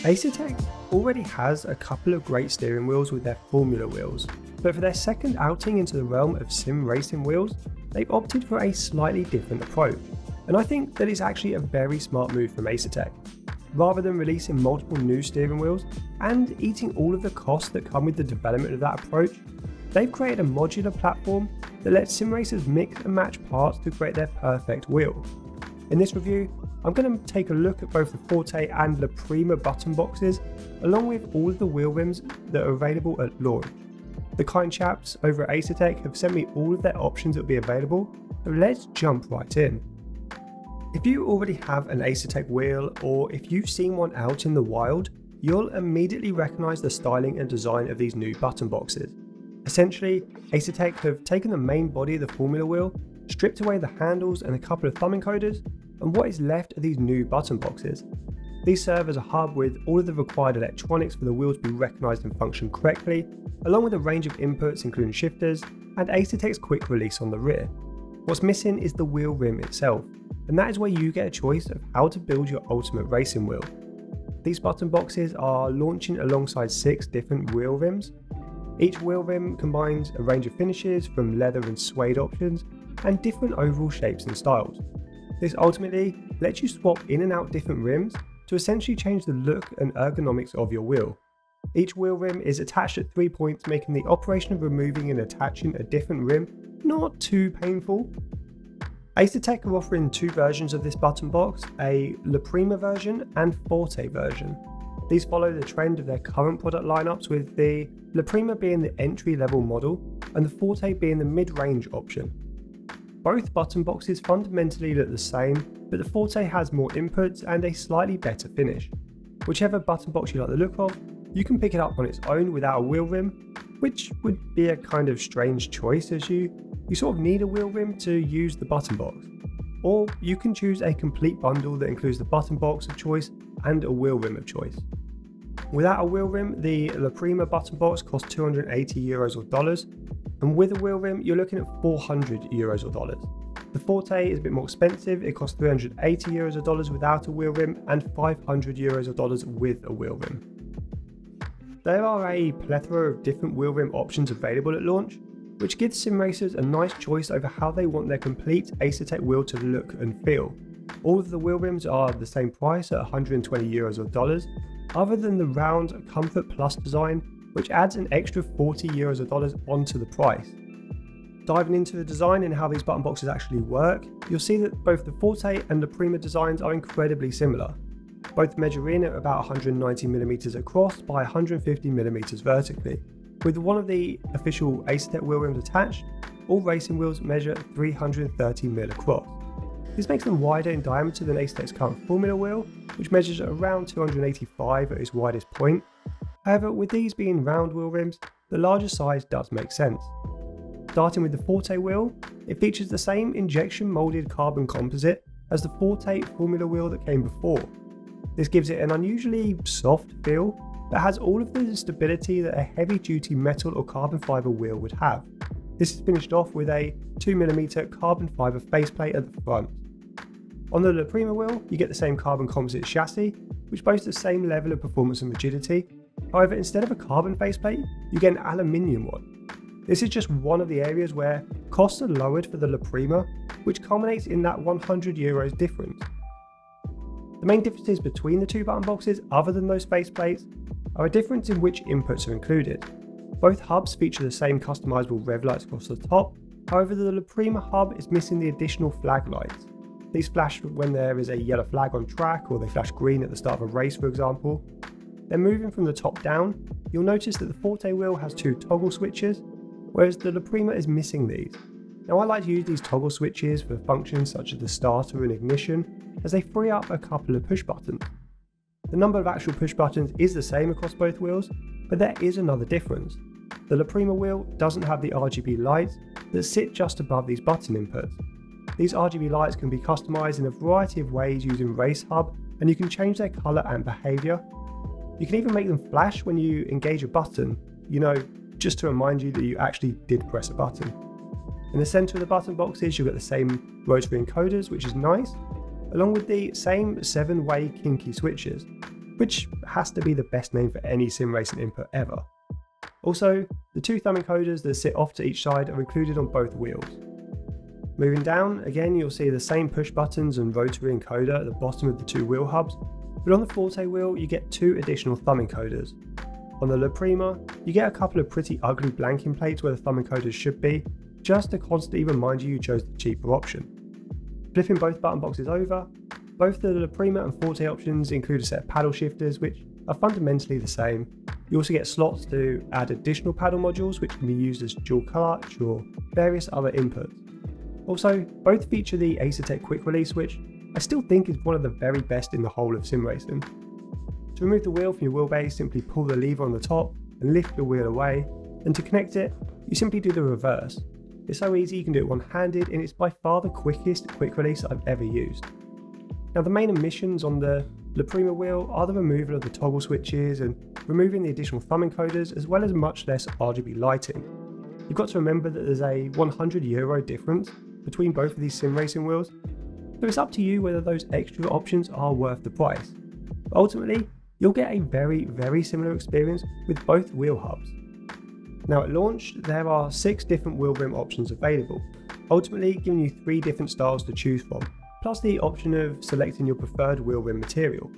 Asetek already has a couple of great steering wheels with their Formula wheels, but for their second outing into the realm of sim racing wheels, they've opted for a slightly different approach, and I think that it's actually a very smart move from Asetek. Rather than releasing multiple new steering wheels and eating all of the costs that come with the development of that approach, they've created a modular platform that lets sim racers mix and match parts to create their perfect wheel. In this review, I'm going to take a look at both the Forte and La Prima button boxes, along with all of the wheel rims that are available at launch. The kind chaps over at Asetek have sent me all of their options that will be available, so let's jump right in. If you already have an Asetek wheel, or if you've seen one out in the wild, you'll immediately recognise the styling and design of these new button boxes. Essentially, Asetek have taken the main body of the Formula wheel, stripped away the handles and a couple of thumb encoders, and what is left are these new button boxes. These serve as a hub with all of the required electronics for the wheel to be recognised and function correctly, along with a range of inputs including shifters and Asetek's quick release on the rear. What's missing is the wheel rim itself, and that is where you get a choice of how to build your ultimate racing wheel. These button boxes are launching alongside 6 different wheel rims. Each wheel rim combines a range of finishes from leather and suede options and different overall shapes and styles. This ultimately lets you swap in and out different rims to essentially change the look and ergonomics of your wheel. Each wheel rim is attached at 3 points, making the operation of removing and attaching a different rim not too painful. Asetek are offering 2 versions of this button box, a La Prima version and Forte version. These follow the trend of their current product lineups, with the La Prima being the entry-level model and the Forte being the mid-range option. Both button boxes fundamentally look the same, but the Forte has more inputs and a slightly better finish. Whichever button box you like the look of, you can pick it up on its own without a wheel rim, which would be a kind of strange choice as you sort of need a wheel rim to use the button box. Or you can choose a complete bundle that includes the button box of choice and a wheel rim of choice. Without a wheel rim, the La Prima button box costs €280 or dollars, and with a wheel rim you're looking at €400 or dollars. The Forte is a bit more expensive, it costs €380 or dollars without a wheel rim and €500 or dollars with a wheel rim. There are a plethora of different wheel rim options available at launch, which gives sim racers a nice choice over how they want their complete Asetek wheel to look and feel. All of the wheel rims are the same price at €120 or dollars, other than the round Comfort Plus design, which adds an extra €40 or dollars onto the price. Diving into the design and how these button boxes actually work, you'll see that both the Forte and the Prima designs are incredibly similar. Both measure in at about 190mm across by 150mm vertically. With one of the official Asetek wheel rims attached, all racing wheels measure 330mm across. This makes them wider in diameter than Asetek's current Formula wheel, which measures at around 285 at its widest point. However, with these being round wheel rims, the larger size does make sense. Starting with the Forte wheel, it features the same injection moulded carbon composite as the Forte Formula wheel that came before. This gives it an unusually soft feel, but has all of the stability that a heavy-duty metal or carbon fibre wheel would have. This is finished off with a 2mm carbon fibre faceplate at the front. On the La Prima wheel, you get the same carbon composite chassis, which boasts the same level of performance and rigidity. However, instead of a carbon faceplate, you get an aluminium one. This is just one of the areas where costs are lowered for the La Prima, which culminates in that €100 difference. The main differences between the 2 button boxes, other than those faceplates, are a difference in which inputs are included. Both hubs feature the same customizable rev lights across the top, however the La Prima hub is missing the additional flag lights. These flash when there is a yellow flag on track, or they flash green at the start of a race, for example. Then moving from the top down, you'll notice that the Forte wheel has 2 toggle switches, whereas the La Prima is missing these. Now, I like to use these toggle switches for functions such as the starter and ignition, as they free up a couple of push buttons. The number of actual push buttons is the same across both wheels, but there is another difference. The La Prima wheel doesn't have the RGB lights that sit just above these button inputs. These RGB lights can be customized in a variety of ways using Race Hub, and you can change their color and behavior. You can even make them flash when you engage a button, just to remind you that you actually did press a button. In the center of the button boxes, you'll get the same rotary encoders, which is nice, along with the same 7-way kinky switches. which has to be the best name for any sim racing input ever. Also, the 2 thumb encoders that sit off to each side are included on both wheels. Moving down, again you'll see the same push buttons and rotary encoder at the bottom of the 2 wheel hubs, but on the Forte wheel you get 2 additional thumb encoders. On the La Prima, you get a couple of pretty ugly blanking plates where the thumb encoders should be, just to constantly remind you chose the cheaper option. Flipping both button boxes over, both the La Prima and Forte options include a set of paddle shifters which are fundamentally the same. You also get slots to add additional paddle modules which can be used as dual clutch or various other inputs. Also, both feature the Asetek quick release, which I still think is one of the very best in the whole of sim racing. To remove the wheel from your wheelbase, simply pull the lever on the top and lift the wheel away, and to connect it, you simply do the reverse. It's so easy you can do it one-handed, and it's by far the quickest quick release I've ever used. Now the main omissions on the La Prima wheel are the removal of the toggle switches and removing the additional thumb encoders, as well as much less RGB lighting. You've got to remember that there's a €100 difference between both of these sim racing wheels, so it's up to you whether those extra options are worth the price. But ultimately, you'll get a very similar experience with both wheel hubs. Now at launch, there are 6 different wheel rim options available, ultimately giving you 3 different styles to choose from, plus the option of selecting your preferred wheel rim material.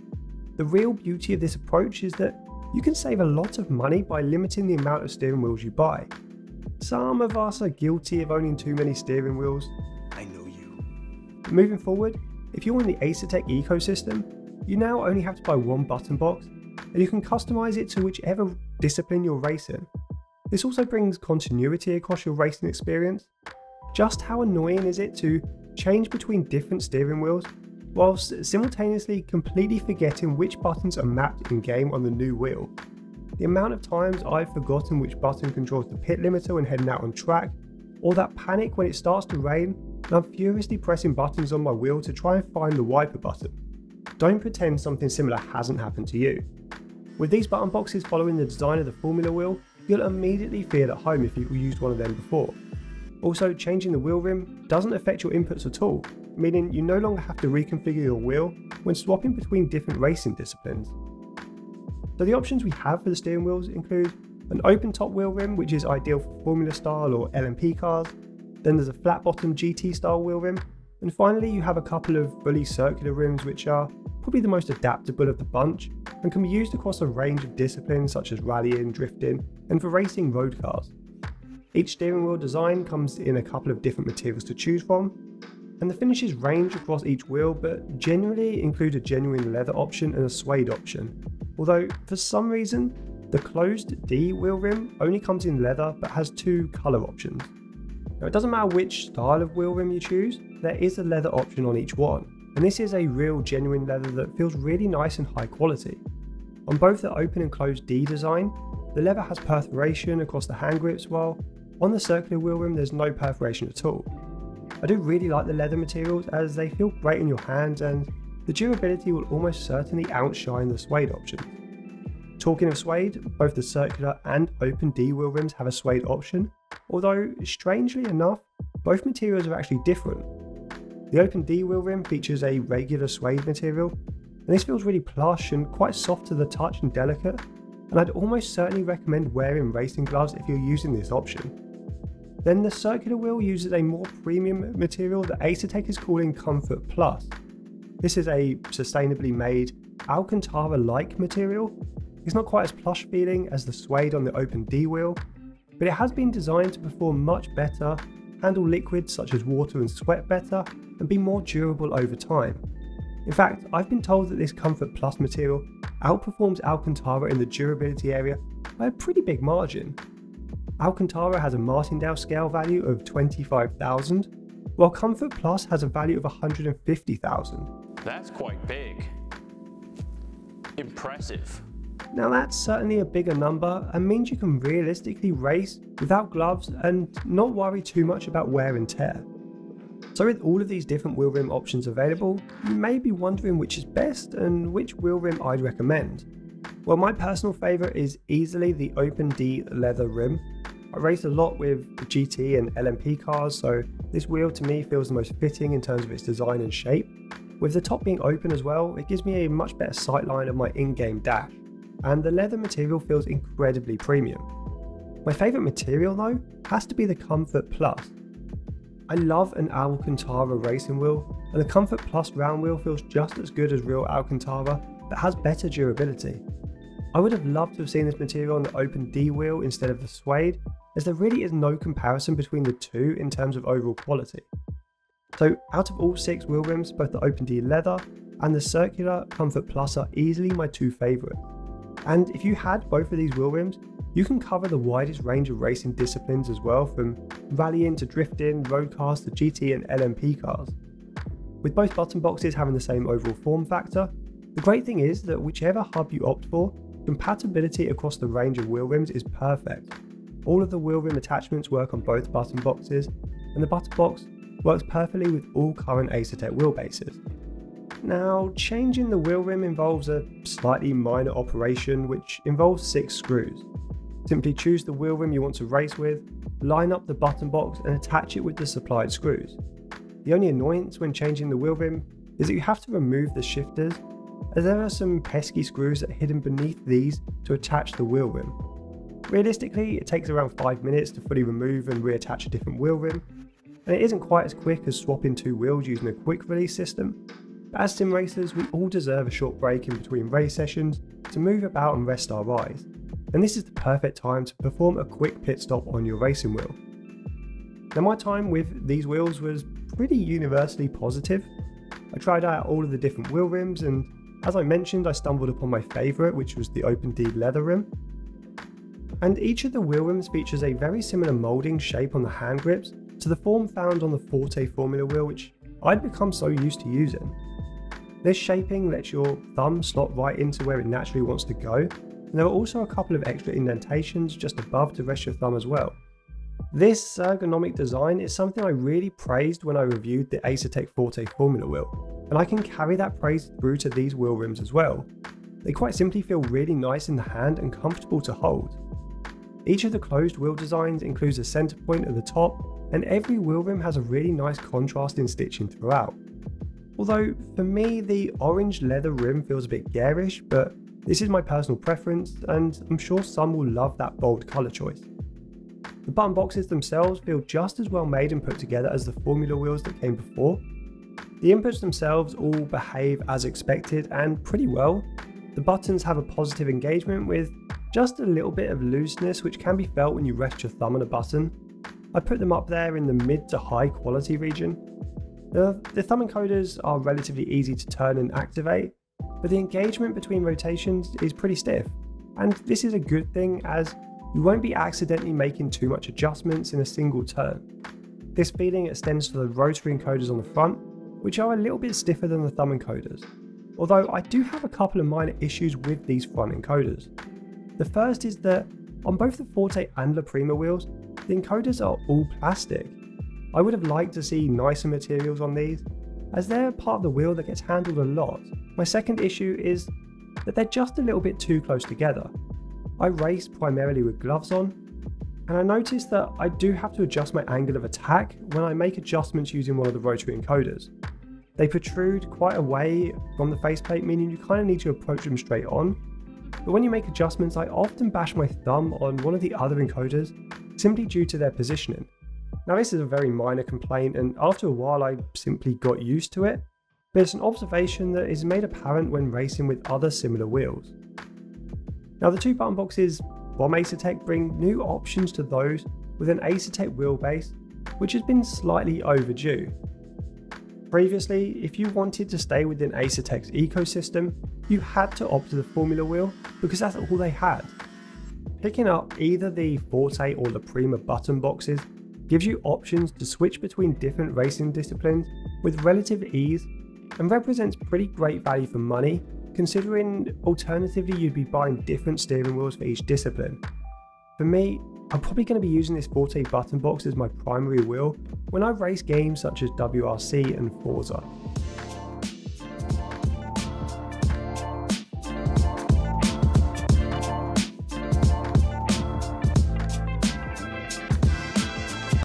The real beauty of this approach is that you can save a lot of money by limiting the amount of steering wheels you buy. Some of us are guilty of owning too many steering wheels. I know you. Moving forward, if you're in the Asetek ecosystem, you now only have to buy 1 button box, and you can customize it to whichever discipline you're racing. This also brings continuity across your racing experience. Just how annoying is it to change between different steering wheels, whilst simultaneously completely forgetting which buttons are mapped in game on the new wheel? The amount of times I've forgotten which button controls the pit limiter when heading out on track, or that panic when it starts to rain and I'm furiously pressing buttons on my wheel to try and find the wiper button. Don't pretend something similar hasn't happened to you. With these button boxes following the design of the Formula wheel, you'll immediately feel at home if you've used one of them before. Also, changing the wheel rim doesn't affect your inputs at all, meaning you no longer have to reconfigure your wheel when swapping between different racing disciplines. So the options we have for the steering wheels include an open top wheel rim, which is ideal for Formula style or LMP cars. Then there's a flat bottom GT style wheel rim. And finally you have a couple of fully circular rims, which are probably the most adaptable of the bunch and can be used across a range of disciplines such as rallying, drifting, and for racing road cars. Each steering wheel design comes in a couple of different materials to choose from, and the finishes range across each wheel, but generally include a genuine leather option and a suede option. Although, for some reason, the closed D wheel rim only comes in leather but has 2 colour options. Now it doesn't matter which style of wheel rim you choose, there is a leather option on each one, and this is a real genuine leather that feels really nice and high quality. On both the open and closed D design, the leather has perforation across the hand grips, while on the circular wheel rim there's no perforation at all. I do really like the leather materials as they feel great in your hands, and the durability will almost certainly outshine the suede option. Talking of suede, both the circular and open D wheel rims have a suede option, although strangely enough, both materials are actually different. The open D wheel rim features a regular suede material, and this feels really plush and quite soft to the touch and delicate, and I'd almost certainly recommend wearing racing gloves if you're using this option. Then the circular wheel uses a more premium material that Asetek is calling Comfort Plus. This is a sustainably made Alcantara-like material. It's not quite as plush feeling as the suede on the open D wheel, but it has been designed to perform much better, handle liquids such as water and sweat better, and be more durable over time. In fact, I've been told that this Comfort Plus material outperforms Alcantara in the durability area by a pretty big margin. Alcantara has a Martindale scale value of 25,000, while Comfort Plus has a value of 150,000. That's quite big. Impressive. Now that's certainly a bigger number and means you can realistically race without gloves and not worry too much about wear and tear. So with all of these different wheel rim options available, you may be wondering which is best and which wheel rim I'd recommend. Well, my personal favourite is easily the Open D leather rim. I race a lot with GT and LMP cars, so this wheel to me feels the most fitting in terms of its design and shape. With the top being open as well, it gives me a much better sightline of my in-game dash, and the leather material feels incredibly premium. My favourite material though has to be the Comfort Plus. I love an Alcantara racing wheel, and the Comfort Plus round wheel feels just as good as real Alcantara, but has better durability. I would have loved to have seen this material on the Open D wheel instead of the suede, as there really is no comparison between the two in terms of overall quality. So out of all 6 wheel rims, both the Open D leather and the circular Comfort Plus are easily my 2 favourites. And if you had both of these wheel rims, you can cover the widest range of racing disciplines as well, from rallying to drifting, road cars to GT and LMP cars. With both button boxes having the same overall form factor, the great thing is that whichever hub you opt for, compatibility across the range of wheel rims is perfect. All of the wheel rim attachments work on both button boxes, and the button box works perfectly with all current Asetek wheelbases. Now, changing the wheel rim involves a slightly minor operation which involves 6 screws. Simply choose the wheel rim you want to race with, line up the button box and attach it with the supplied screws. The only annoyance when changing the wheel rim is that you have to remove the shifters, as there are some pesky screws that are hidden beneath these to attach the wheel rim. Realistically, it takes around 5 minutes to fully remove and reattach a different wheel rim, and it isn't quite as quick as swapping 2 wheels using a quick release system. But as sim racers, we all deserve a short break in between race sessions to move about and rest our eyes, and this is the perfect time to perform a quick pit stop on your racing wheel. Now, my time with these wheels was pretty universally positive. I tried out all of the different wheel rims, and as I mentioned, I stumbled upon my favourite, which was the Open D leather rim. And each of the wheel rims features a very similar moulding shape on the hand grips to the form found on the Forte formula wheel, which I'd become so used to using. This shaping lets your thumb slot right into where it naturally wants to go, and there are also a couple of extra indentations just above to rest your thumb as well. This ergonomic design is something I really praised when I reviewed the Asetek Forte formula wheel, and I can carry that praise through to these wheel rims as well. They quite simply feel really nice in the hand and comfortable to hold. Each of the closed wheel designs includes a centre point at the top, and every wheel rim has a really nice contrast in stitching throughout. Although for me the orange leather rim feels a bit garish, but this is my personal preference and I'm sure some will love that bold colour choice. The button boxes themselves feel just as well made and put together as the formula wheels that came before. The inputs themselves all behave as expected and pretty well. The buttons have a positive engagement with just a little bit of looseness which can be felt when you rest your thumb on a button. I put them up there in the mid to high quality region. The thumb encoders are relatively easy to turn and activate, but the engagement between rotations is pretty stiff, and this is a good thing as you won't be accidentally making too much adjustments in a single turn. This feeling extends to the rotary encoders on the front, which are a little bit stiffer than the thumb encoders, although I do have a couple of minor issues with these front encoders. The first is that on both the Forte and La Prima wheels, the encoders are all plastic. I would have liked to see nicer materials on these, as they're part of the wheel that gets handled a lot. My second issue is that they're just a little bit too close together. I race primarily with gloves on, and I noticed that I do have to adjust my angle of attack when I make adjustments using one of the rotary encoders. They protrude quite away from the faceplate, meaning you kind of need to approach them straight on. But when you make adjustments, I often bash my thumb on one of the other encoders simply due to their positioning. Now, this is a very minor complaint, and after a while I simply got used to it, but it's an observation that is made apparent when racing with other similar wheels. Now, the 2 button boxes from Asetek bring new options to those with an Asetek wheelbase, which has been slightly overdue. Previously, if you wanted to stay within Asetek's ecosystem, you had to opt to the formula wheel because that's all they had. Picking up either the Forte or La Prima button boxes gives you options to switch between different racing disciplines with relative ease and represents pretty great value for money, considering alternatively you'd be buying different steering wheels for each discipline. For me, I'm probably going to be using this Forte button box as my primary wheel when I race games such as WRC and Forza.